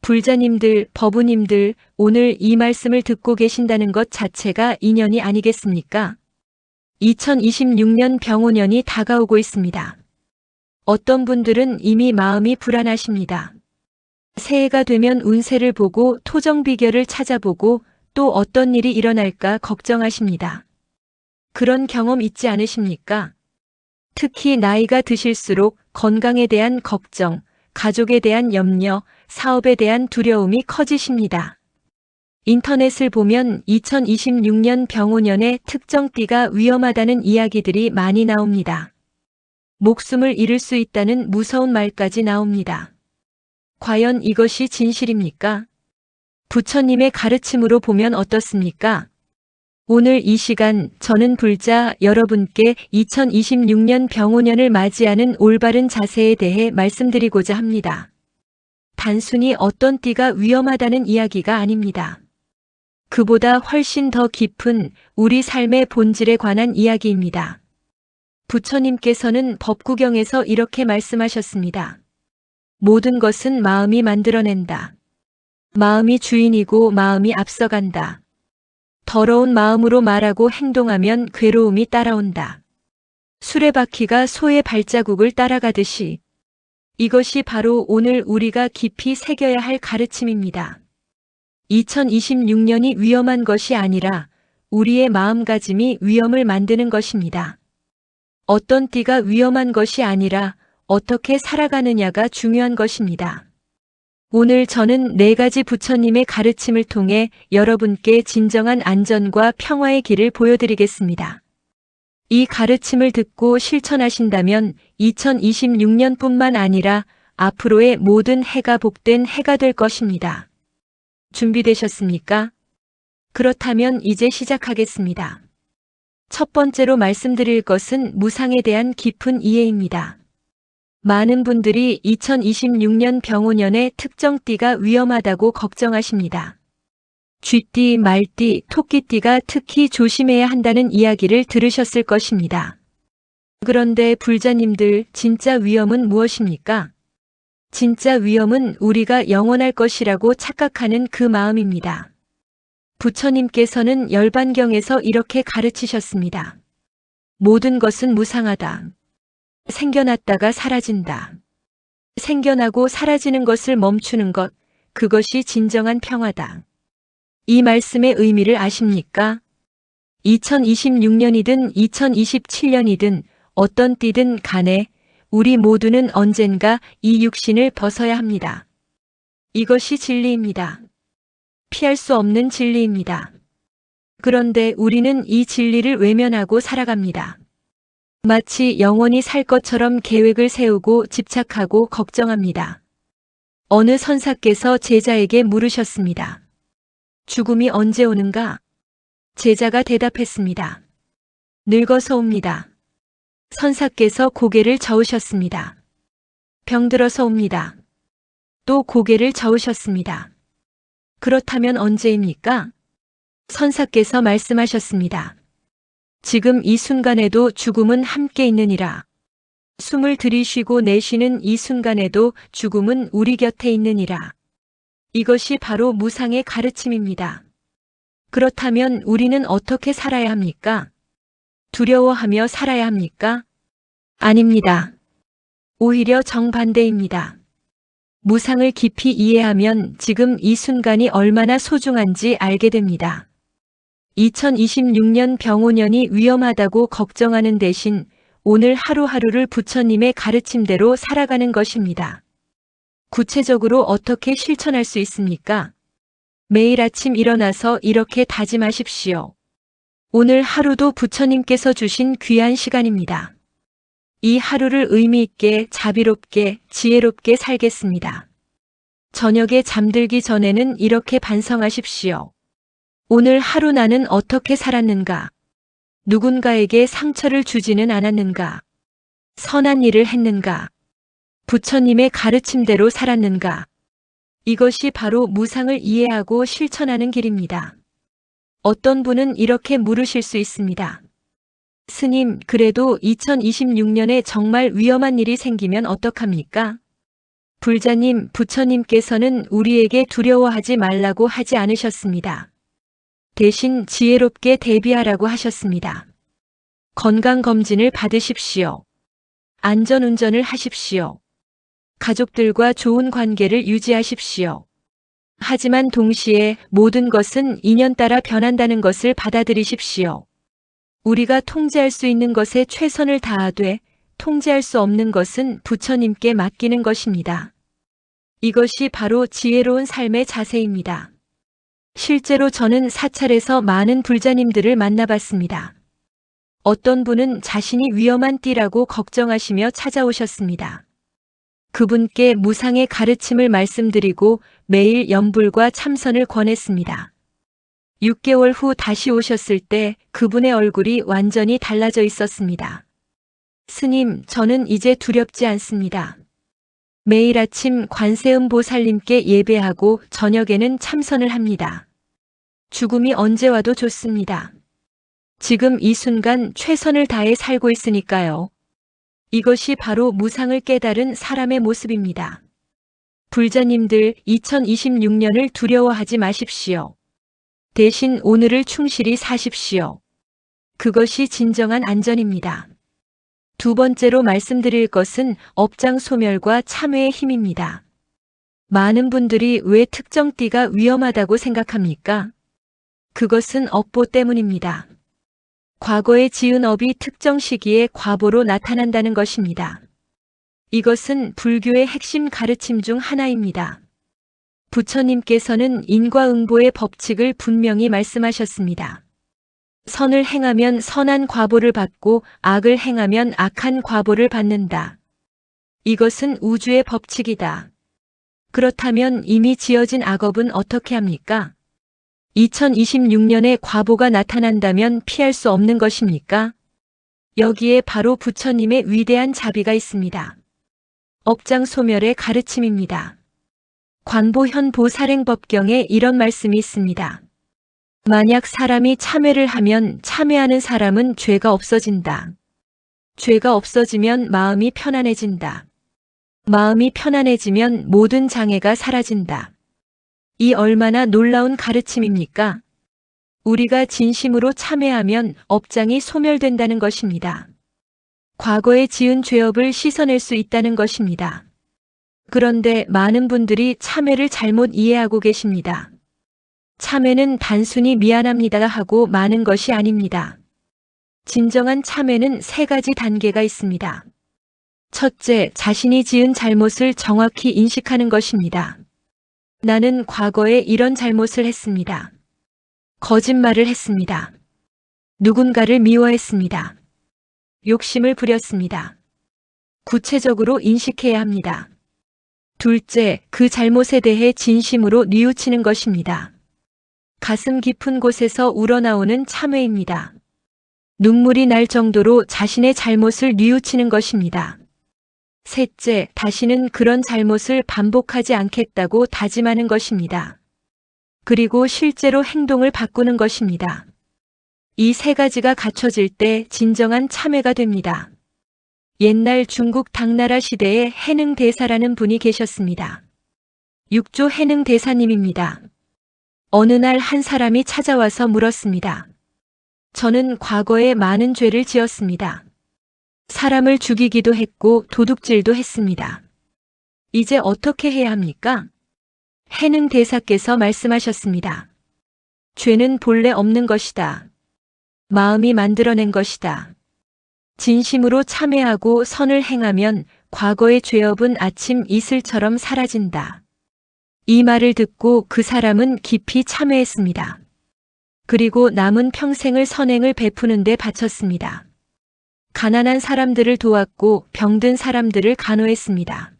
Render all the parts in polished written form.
불자님들, 법우님들, 오늘 이 말씀을 듣고 계신다는 것 자체가 인연이 아니겠습니까? 2026년 병오년이 다가오고 있습니다. 어떤 분들은 이미 마음이 불안하십니다. 새해가 되면 운세를 보고 토정 비결을 찾아보고 또 어떤 일이 일어날까 걱정하십니다. 그런 경험 있지 않으십니까? 특히 나이가 드실수록 건강에 대한 걱정, 가족에 대한 염려, 사업에 대한 두려움이 커지십니다. 인터넷을 보면 2026년 병오년에 특정 띠가 위험하다는 이야기들이 많이 나옵니다. 목숨을 잃을 수 있다는 무서운 말까지 나옵니다. 과연 이것이 진실입니까? 부처님의 가르침으로 보면 어떻습니까? 오늘 이 시간 저는 불자 여러분께 2026년 병오년을 맞이하는 올바른 자세에 대해 말씀드리고자 합니다. 단순히 어떤 띠가 위험하다는 이야기가 아닙니다. 그보다 훨씬 더 깊은 우리 삶의 본질에 관한 이야기입니다. 부처님께서는 법구경에서 이렇게 말씀하셨습니다. 모든 것은 마음이 만들어낸다. 마음이 주인이고 마음이 앞서간다. 더러운 마음으로 말하고 행동하면 괴로움이 따라온다. 수레바퀴가 소의 발자국을 따라가듯이 이것이 바로 오늘 우리가 깊이 새겨야 할 가르침입니다. 2026년이 위험한 것이 아니라 우리의 마음가짐이 위험을 만드는 것입니다. 어떤 띠가 위험한 것이 아니라 어떻게 살아가느냐가 중요한 것입니다. 오늘 저는 4가지 부처님의 가르침을 통해 여러분께 진정한 안전과 평화의 길을 보여드리겠습니다. 이 가르침을 듣고 실천하신다면 2026년뿐만 아니라 앞으로의 모든 해가 복된 해가 될 것입니다. 준비되셨습니까? 그렇다면 이제 시작하겠습니다. 첫 번째로 말씀드릴 것은 무상에 대한 깊은 이해입니다. 많은 분들이 2026년 병오년에 특정 띠가 위험하다고 걱정하십니다. 쥐띠, 말띠, 토끼띠가 특히 조심해야 한다는 이야기를 들으셨을 것입니다. 그런데 불자님들, 진짜 위험은 무엇입니까? 진짜 위험은 우리가 영원할 것이라고 착각하는 그 마음입니다. 부처님께서는 열반경에서 이렇게 가르치셨습니다. 모든 것은 무상하다. 생겨났다가 사라진다. 생겨나고 사라지는 것을 멈추는 것, 그것이 진정한 평화다. 이 말씀의 의미를 아십니까? 2026년이든 2027년이든 어떤 띠든 간에 우리 모두는 언젠가 이 육신을 벗어야 합니다. 이것이 진리입니다. 피할 수 없는 진리입니다. 그런데 우리는 이 진리를 외면하고 살아갑니다. 마치 영원히 살 것처럼 계획을 세우고 집착하고 걱정합니다. 어느 선사께서 제자에게 물으셨습니다. 죽음이 언제 오는가? 제자가 대답했습니다. 늙어서 옵니다. 선사께서 고개를 저으셨습니다. 병들어서 옵니다. 또 고개를 저으셨습니다. 그렇다면 언제입니까? 선사께서 말씀하셨습니다. 지금 이 순간에도 죽음은 함께 있느니라. 숨을 들이쉬고 내쉬는 이 순간에도 죽음은 우리 곁에 있느니라. 이것이 바로 무상의 가르침입니다. 그렇다면 우리는 어떻게 살아야 합니까? 두려워하며 살아야 합니까? 아닙니다. 오히려 정반대입니다. 무상을 깊이 이해하면 지금 이 순간이 얼마나 소중한지 알게 됩니다. 2026년 병오년이 위험하다고 걱정하는 대신 오늘 하루하루를 부처님의 가르침대로 살아가는 것입니다. 구체적으로 어떻게 실천할 수 있습니까? 매일 아침 일어나서 이렇게 다짐하십시오. 오늘 하루도 부처님께서 주신 귀한 시간입니다. 이 하루를 의미 있게, 자비롭게, 지혜롭게 살겠습니다. 저녁에 잠들기 전에는 이렇게 반성하십시오. 오늘 하루 나는 어떻게 살았는가? 누군가에게 상처를 주지는 않았는가? 선한 일을 했는가? 부처님의 가르침대로 살았는가? 이것이 바로 무상을 이해하고 실천하는 길입니다. 어떤 분은 이렇게 물으실 수 있습니다. 스님, 그래도 2026년에 정말 위험한 일이 생기면 어떡합니까? 불자님, 부처님께서는 우리에게 두려워하지 말라고 하지 않으셨습니다. 대신 지혜롭게 대비하라고 하셨습니다. 건강검진을 받으십시오. 안전운전을 하십시오. 가족들과 좋은 관계를 유지하십시오. 하지만 동시에 모든 것은 인연 따라 변한다는 것을 받아들이십시오. 우리가 통제할 수 있는 것에 최선을 다하되 통제할 수 없는 것은 부처님께 맡기는 것입니다. 이것이 바로 지혜로운 삶의 자세입니다. 실제로 저는 사찰에서 많은 불자님들을 만나봤습니다. 어떤 분은 자신이 위험한 띠라고 걱정하시며 찾아오셨습니다. 그분께 무상의 가르침을 말씀드리고 매일 염불과 참선을 권했습니다. 6개월 후 다시 오셨을 때 그분의 얼굴이 완전히 달라져 있었습니다. 스님, 저는 이제 두렵지 않습니다. 매일 아침 관세음 보살님께 예배하고 저녁에는 참선을 합니다. 죽음이 언제 와도 좋습니다. 지금 이 순간 최선을 다해 살고 있으니까요. 이것이 바로 무상을 깨달은 사람의 모습입니다. 불자님들, 2026년을 두려워하지 마십시오. 대신 오늘을 충실히 사십시오. 그것이 진정한 안전입니다. 두 번째로 말씀드릴 것은 업장 소멸과 참회의 힘입니다. 많은 분들이 왜 특정 띠가 위험하다고 생각합니까? 그것은 업보 때문입니다. 과거에 지은 업이 특정 시기에 과보로 나타난다는 것입니다. 이것은 불교의 핵심 가르침 중 하나입니다. 부처님께서는 인과응보의 법칙을 분명히 말씀하셨습니다. 선을 행하면 선한 과보를 받고 악을 행하면 악한 과보를 받는다. 이것은 우주의 법칙이다. 그렇다면 이미 지어진 악업은 어떻게 합니까? 2026년에 과보가 나타난다면 피할 수 없는 것입니까? 여기에 바로 부처님의 위대한 자비가 있습니다. 업장 소멸의 가르침입니다. 관보현보살행법경에 이런 말씀이 있습니다. 만약 사람이 참회를 하면 참회하는 사람은 죄가 없어진다. 죄가 없어지면 마음이 편안해진다. 마음이 편안해지면 모든 장애가 사라진다. 이 얼마나 놀라운 가르침입니까? 우리가 진심으로 참회하면 업장이 소멸된다는 것입니다. 과거에 지은 죄업을 씻어낼 수 있다는 것입니다. 그런데 많은 분들이 참회를 잘못 이해하고 계십니다. 참회는 단순히 미안합니다 하고 마는 것이 아닙니다. 진정한 참회는 3가지 단계가 있습니다. 첫째, 자신이 지은 잘못을 정확히 인식하는 것입니다. 나는 과거에 이런 잘못을 했습니다. 거짓말을 했습니다. 누군가를 미워했습니다. 욕심을 부렸습니다. 구체적으로 인식해야 합니다. 둘째, 그 잘못에 대해 진심으로 뉘우치는 것입니다. 가슴 깊은 곳에서 우러나오는 참회입니다. 눈물이 날 정도로 자신의 잘못을 뉘우치는 것입니다. 셋째, 다시는 그런 잘못을 반복하지 않겠다고 다짐하는 것입니다. 그리고 실제로 행동을 바꾸는 것입니다. 이 3가지가 갖춰질 때 진정한 참회가 됩니다. 옛날 중국 당나라 시대에 해능대사라는 분이 계셨습니다. 6조 해능대사님입니다. 어느 날 한 사람이 찾아와서 물었습니다. 저는 과거에 많은 죄를 지었습니다. 사람을 죽이기도 했고 도둑질도 했습니다. 이제 어떻게 해야 합니까? 해능대사께서 말씀하셨습니다. 죄는 본래 없는 것이다. 마음이 만들어낸 것이다. 진심으로 참회하고 선을 행하면 과거의 죄업은 아침 이슬처럼 사라진다. 이 말을 듣고 그 사람은 깊이 참회했습니다. 그리고 남은 평생을 선행을 베푸는 데 바쳤습니다. 가난한 사람들을 도왔고 병든 사람들을 간호했습니다.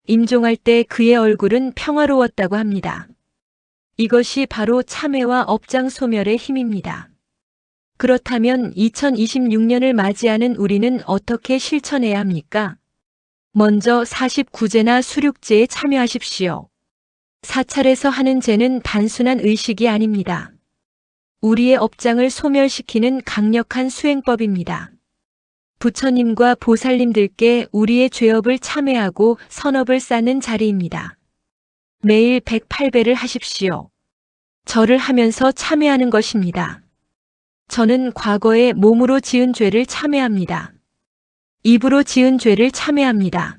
임종할 때 그의 얼굴은 평화로웠다고 합니다. 이것이 바로 참회와 업장 소멸의 힘입니다. 그렇다면 2026년을 맞이하는 우리는 어떻게 실천해야 합니까? 먼저 49제나 수륙제에 참여하십시오. 사찰에서 하는 제는 단순한 의식이 아닙니다. 우리의 업장을 소멸시키는 강력한 수행법입니다. 부처님과 보살님들께 우리의 죄업을 참회하고 선업을 쌓는 자리입니다. 매일 108배를 하십시오. 절을 하면서 참회하는 것입니다. 저는 과거에 몸으로 지은 죄를 참회합니다. 입으로 지은 죄를 참회합니다.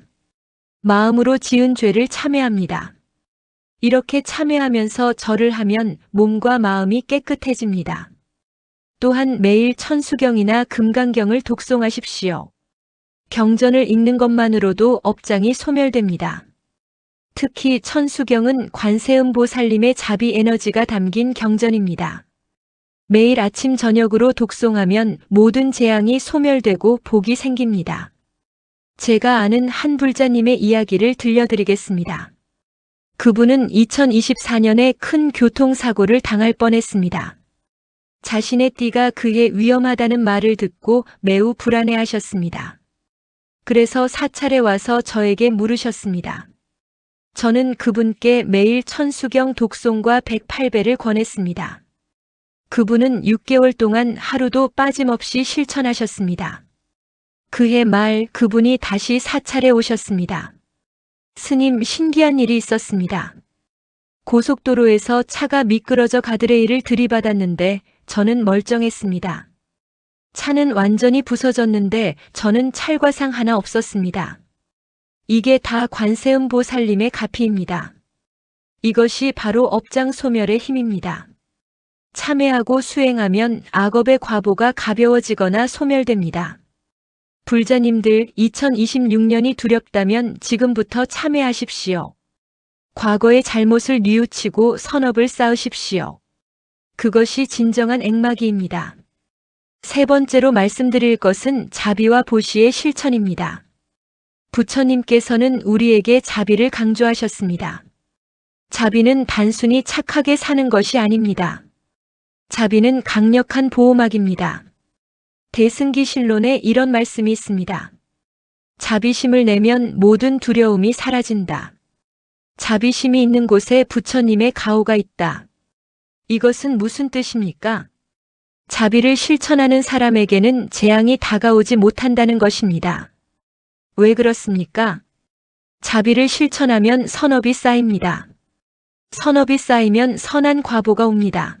마음으로 지은 죄를 참회합니다. 이렇게 참회하면서 절을 하면 몸과 마음이 깨끗해집니다. 또한 매일 천수경이나 금강경을 독송하십시오. 경전을 읽는 것만으로도 업장이 소멸됩니다. 특히 천수경은 관세음보살님의 자비 에너지가 담긴 경전입니다. 매일 아침 저녁으로 독송하면 모든 재앙이 소멸되고 복이 생깁니다. 제가 아는 한 불자님의 이야기를 들려드리겠습니다. 그분은 2024년에 큰 교통사고를 당할 뻔했습니다. 자신의 띠가 그에 위험하다는 말을 듣고 매우 불안해하셨습니다. 그래서 사찰에 와서 저에게 물으셨습니다. 저는 그분께 매일 천수경 독송과 108배를 권했습니다. 그분은 6개월 동안 하루도 빠짐없이 실천하셨습니다. 그해 말 그분이 다시 사찰에 오셨습니다. 스님, 신기한 일이 있었습니다. 고속도로에서 차가 미끄러져 가드레일을 들이받았는데 저는 멀쩡했습니다. 차는 완전히 부서졌는데 저는 찰과상 하나 없었습니다. 이게 다 관세음보살님의 가피입니다. 이것이 바로 업장 소멸의 힘입니다. 참회하고 수행하면 악업의 과보가 가벼워지거나 소멸됩니다. 불자님들, 2026년이 두렵다면 지금부터 참회하십시오. 과거의 잘못을 뉘우치고 선업을 쌓으십시오. 그것이 진정한 액마기입니다. 세 번째로 말씀드릴 것은 자비와 보시의 실천입니다. 부처님께서는 우리에게 자비를 강조하셨습니다. 자비는 단순히 착하게 사는 것이 아닙니다. 자비는 강력한 보호막입니다. 대승기실론에 이런 말씀이 있습니다. 자비심을 내면 모든 두려움이 사라진다. 자비심이 있는 곳에 부처님의 가호가 있다. 이것은 무슨 뜻입니까? 자비를 실천하는 사람에게는 재앙이 다가오지 못한다는 것입니다. 왜 그렇습니까? 자비를 실천하면 선업이 쌓입니다. 선업이 쌓이면 선한 과보가 옵니다.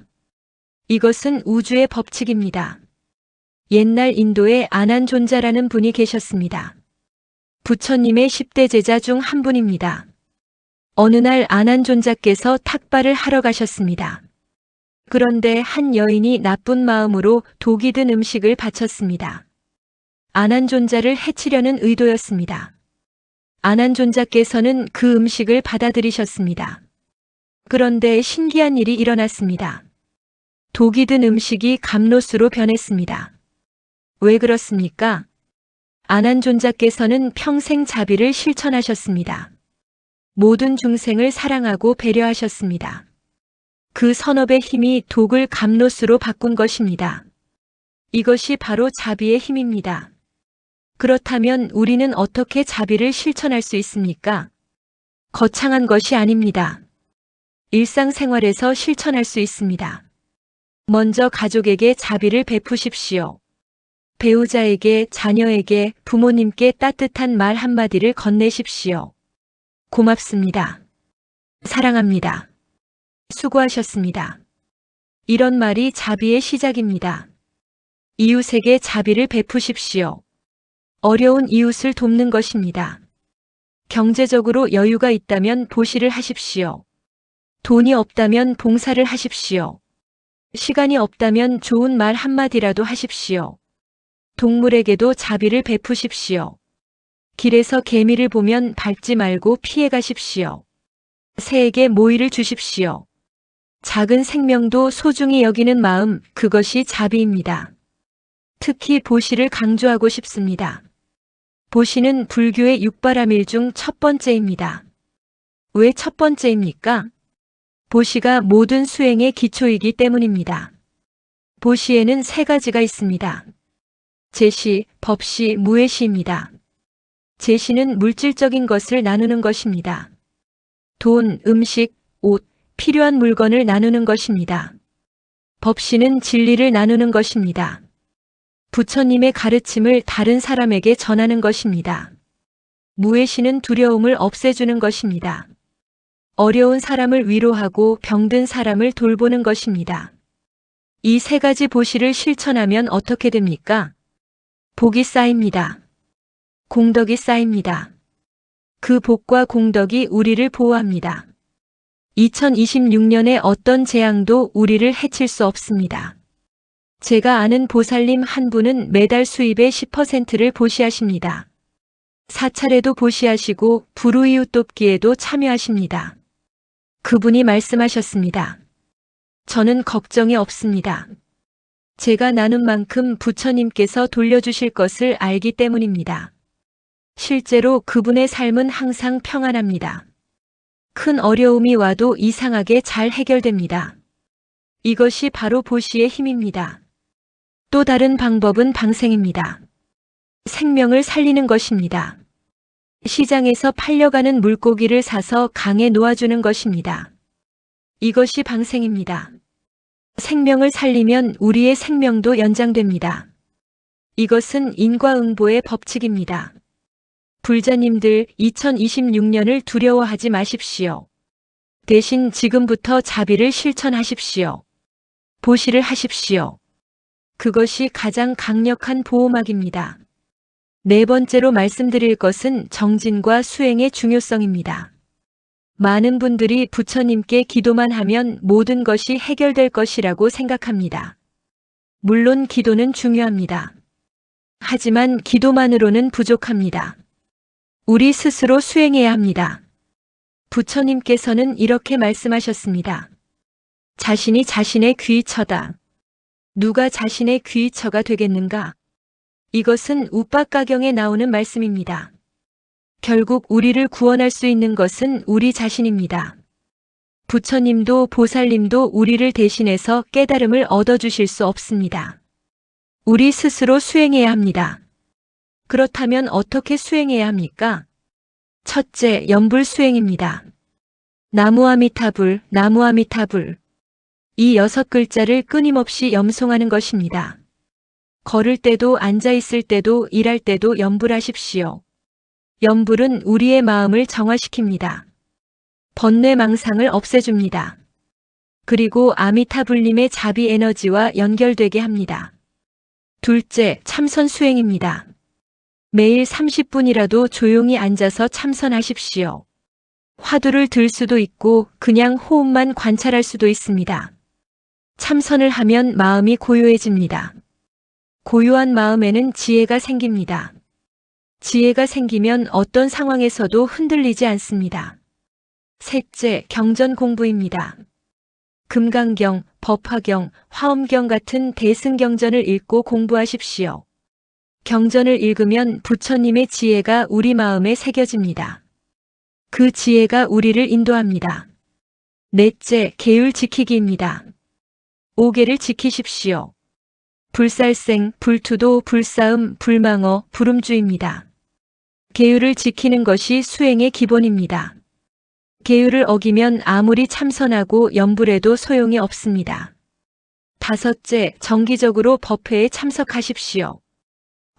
이것은 우주의 법칙입니다. 옛날 인도에 아난존자라는 분이 계셨습니다. 부처님의 10대 제자 중 한 분입니다. 어느 날 아난존자께서 탁발을 하러 가셨습니다. 그런데 한 여인이 나쁜 마음으로 독이 든 음식을 바쳤습니다. 아난존자를 해치려는 의도였습니다. 아난존자께서는 그 음식을 받아들이셨습니다. 그런데 신기한 일이 일어났습니다. 독이 든 음식이 감로수로 변했습니다. 왜 그렇습니까? 아난존자께서는 평생 자비를 실천하셨습니다. 모든 중생을 사랑하고 배려하셨습니다. 그 선업의 힘이 독을 감로수로 바꾼 것입니다. 이것이 바로 자비의 힘입니다. 그렇다면 우리는 어떻게 자비를 실천할 수 있습니까? 거창한 것이 아닙니다. 일상생활에서 실천할 수 있습니다. 먼저 가족에게 자비를 베푸십시오. 배우자에게, 자녀에게, 부모님께 따뜻한 말 한마디를 건네십시오. 고맙습니다. 사랑합니다. 수고하셨습니다. 이런 말이 자비의 시작입니다. 이웃에게 자비를 베푸십시오. 어려운 이웃을 돕는 것입니다. 경제적으로 여유가 있다면 보시를 하십시오. 돈이 없다면 봉사를 하십시오. 시간이 없다면 좋은 말 한마디라도 하십시오. 동물에게도 자비를 베푸십시오. 길에서 개미를 보면 밟지 말고 피해 가십시오. 새에게 모이를 주십시오. 작은 생명도 소중히 여기는 마음, 그것이 자비입니다. 특히 보시를 강조하고 싶습니다. 보시는 불교의 육바라밀 중 첫 번째입니다. 왜 첫 번째입니까? 보시가 모든 수행의 기초이기 때문입니다. 보시에는 세 가지가 있습니다. 제시, 법시, 무예시입니다. 제시는 물질적인 것을 나누는 것입니다. 돈, 음식, 옷, 필요한 물건을 나누는 것입니다. 법시는 진리를 나누는 것입니다. 부처님의 가르침을 다른 사람에게 전하는 것입니다. 무해시는 두려움을 없애주는 것입니다. 어려운 사람을 위로하고 병든 사람을 돌보는 것입니다. 이 세 가지 보시를 실천하면 어떻게 됩니까? 복이 쌓입니다. 공덕이 쌓입니다. 그 복과 공덕이 우리를 보호합니다. 2026년에 어떤 재앙도 우리를 해칠 수 없습니다. 제가 아는 보살님 한 분은 매달 수입의 10%를 보시하십니다. 사찰에도 보시하시고 불우이웃 돕기에도 참여하십니다. 그분이 말씀하셨습니다. 저는 걱정이 없습니다. 제가 나눈 만큼 부처님께서 돌려주실 것을 알기 때문입니다. 실제로 그분의 삶은 항상 평안합니다. 큰 어려움이 와도 이상하게 잘 해결됩니다. 이것이 바로 보시의 힘입니다. 또 다른 방법은 방생입니다. 생명을 살리는 것입니다. 시장에서 팔려가는 물고기를 사서 강에 놓아주는 것입니다. 이것이 방생입니다. 생명을 살리면 우리의 생명도 연장됩니다. 이것은 인과응보의 법칙입니다. 불자님들 2026년을 두려워하지 마십시오. 대신 지금부터 자비를 실천하십시오. 보시를 하십시오. 그것이 가장 강력한 보호막입니다. 네 번째로 말씀드릴 것은 정진과 수행의 중요성입니다. 많은 분들이 부처님께 기도만 하면 모든 것이 해결될 것이라고 생각합니다. 물론 기도는 중요합니다. 하지만 기도만으로는 부족합니다. 우리 스스로 수행해야 합니다. 부처님께서는 이렇게 말씀하셨습니다. 자신이 자신의 귀처다. 누가 자신의 귀처가 되겠는가? 이것은 우빠가경에 나오는 말씀입니다. 결국 우리를 구원할 수 있는 것은 우리 자신입니다. 부처님도 보살님도 우리를 대신해서 깨달음을 얻어주실 수 없습니다. 우리 스스로 수행해야 합니다. 그렇다면 어떻게 수행해야 합니까? 첫째, 염불 수행입니다. 나무아미타불, 나무아미타불. 이 6글자를 끊임없이 염송하는 것입니다. 걸을 때도 앉아 있을 때도 일할 때도 염불하십시오. 염불은 우리의 마음을 정화시킵니다. 번뇌망상을 없애줍니다. 그리고 아미타불님의 자비 에너지와 연결되게 합니다. 둘째, 참선 수행입니다. 매일 30분이라도 조용히 앉아서 참선하십시오. 화두를 들 수도 있고 그냥 호흡만 관찰할 수도 있습니다. 참선을 하면 마음이 고요해집니다. 고요한 마음에는 지혜가 생깁니다. 지혜가 생기면 어떤 상황에서도 흔들리지 않습니다. 셋째, 경전 공부입니다. 금강경, 법화경, 화엄경 같은 대승경전을 읽고 공부하십시오. 경전을 읽으면 부처님의 지혜가 우리 마음에 새겨집니다. 그 지혜가 우리를 인도합니다. 넷째, 계율 지키기입니다. 5계를 지키십시오. 불살생, 불투도, 불싸움, 불망어, 불음주입니다. 계율을 지키는 것이 수행의 기본입니다. 계율을 어기면 아무리 참선하고 염불해도 소용이 없습니다. 다섯째, 정기적으로 법회에 참석하십시오.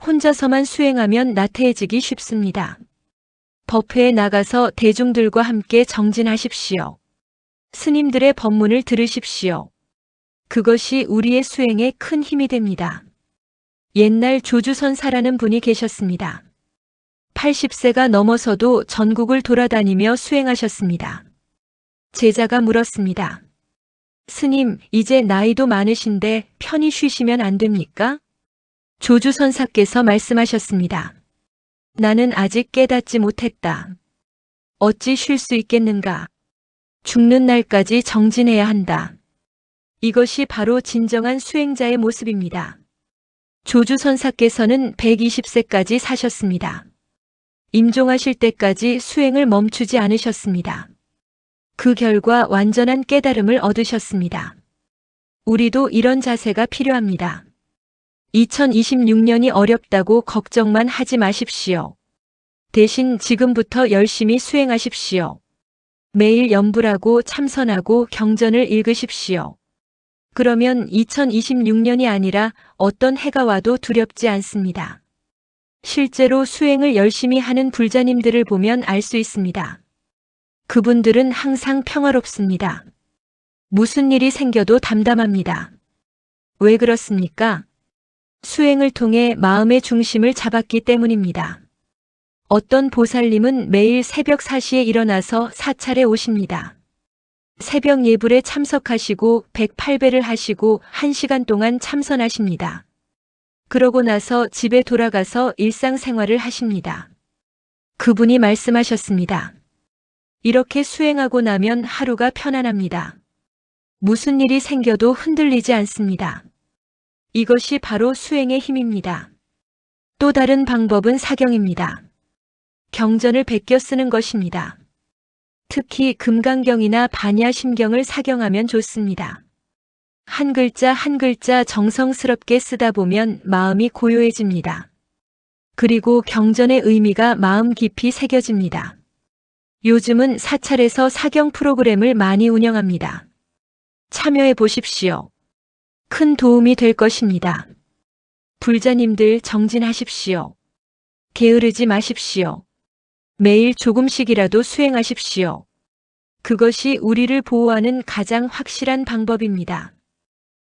혼자서만 수행하면 나태해지기 쉽습니다. 법회에 나가서 대중들과 함께 정진하십시오. 스님들의 법문을 들으십시오. 그것이 우리의 수행에 큰 힘이 됩니다. 옛날 조주선사라는 분이 계셨습니다. 80세가 넘어서도 전국을 돌아다니며 수행하셨습니다. 제자가 물었습니다. 스님, 이제 나이도 많으신데 편히 쉬시면 안 됩니까? 조주선사께서 말씀하셨습니다. 나는 아직 깨닫지 못했다. 어찌 쉴 수 있겠는가? 죽는 날까지 정진해야 한다. 이것이 바로 진정한 수행자의 모습입니다. 조주선사께서는 120세까지 사셨습니다. 임종하실 때까지 수행을 멈추지 않으셨습니다. 그 결과 완전한 깨달음을 얻으셨습니다. 우리도 이런 자세가 필요합니다. 2026년이 어렵다고 걱정만 하지 마십시오. 대신 지금부터 열심히 수행하십시오. 매일 염불하고 참선하고 경전을 읽으십시오. 그러면 2026년이 아니라 어떤 해가 와도 두렵지 않습니다. 실제로 수행을 열심히 하는 불자님들을 보면 알 수 있습니다. 그분들은 항상 평화롭습니다. 무슨 일이 생겨도 담담합니다. 왜 그렇습니까? 수행을 통해 마음의 중심을 잡았기 때문입니다. 어떤 보살님은 매일 새벽 4시에 일어나서 사찰에 오십니다. 새벽 예불에 참석하시고 108배를 하시고 1시간 동안 참선하십니다. 그러고 나서 집에 돌아가서 일상생활을 하십니다. 그분이 말씀하셨습니다. 이렇게 수행하고 나면 하루가 편안합니다. 무슨 일이 생겨도 흔들리지 않습니다. 이것이 바로 수행의 힘입니다. 또 다른 방법은 사경입니다. 경전을 베껴 쓰는 것입니다. 특히 금강경이나 반야심경을 사경하면 좋습니다. 한 글자 한 글자 정성스럽게 쓰다 보면 마음이 고요해집니다. 그리고 경전의 의미가 마음 깊이 새겨집니다. 요즘은 사찰에서 사경 프로그램을 많이 운영합니다. 참여해 보십시오. 큰 도움이 될 것입니다. 불자님들 정진하십시오. 게으르지 마십시오. 매일 조금씩이라도 수행하십시오. 그것이 우리를 보호하는 가장 확실한 방법입니다.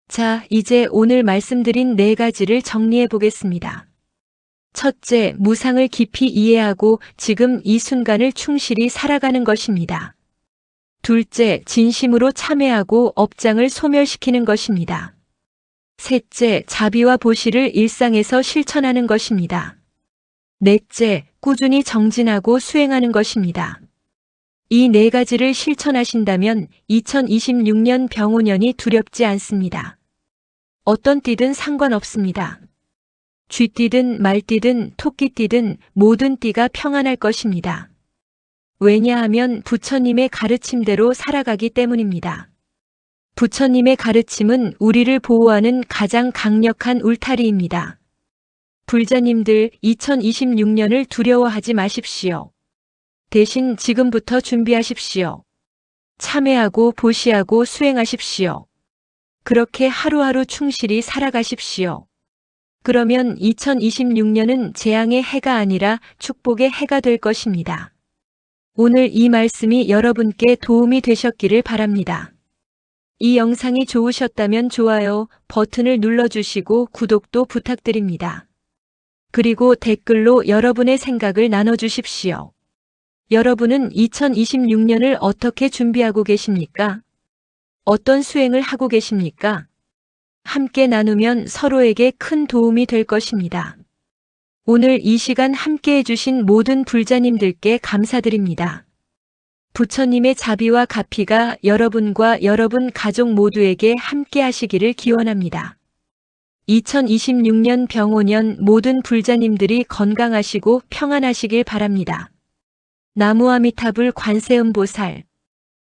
자, 이제 오늘 말씀드린 4가지를 정리해 보겠습니다. 첫째, 무상을 깊이 이해하고 지금 이 순간을 충실히 살아가는 것입니다. 둘째, 진심으로 참회하고 업장을 소멸시키는 것입니다. 셋째, 자비와 보시를 일상에서 실천하는 것입니다. 넷째, 꾸준히 정진하고 수행하는 것입니다. 이 4가지를 실천하신다면 2026년 병오년이 두렵지 않습니다. 어떤 띠든 상관없습니다. 쥐띠든 말띠든 토끼띠든 모든 띠가 평안할 것입니다. 왜냐하면 부처님의 가르침대로 살아가기 때문입니다. 부처님의 가르침은 우리를 보호하는 가장 강력한 울타리입니다. 불자님들 2026년을 두려워하지 마십시오. 대신 지금부터 준비하십시오. 참회하고 보시하고 수행하십시오. 그렇게 하루하루 충실히 살아가십시오. 그러면 2026년은 재앙의 해가 아니라 축복의 해가 될 것입니다. 오늘 이 말씀이 여러분께 도움이 되셨기를 바랍니다. 이 영상이 좋으셨다면 좋아요 버튼을 눌러주시고 구독도 부탁드립니다. 그리고 댓글로 여러분의 생각을 나눠주십시오. 여러분은 2026년을 어떻게 준비하고 계십니까? 어떤 수행을 하고 계십니까? 함께 나누면 서로에게 큰 도움이 될 것입니다. 오늘 이 시간 함께 해주신 모든 불자님들께 감사드립니다. 부처님의 자비와 가피가 여러분과 여러분 가족 모두에게 함께 하시기를 기원합니다. 2026년 병오년 모든 불자님들이 건강하시고 평안하시길 바랍니다. 나무아미타불 관세음보살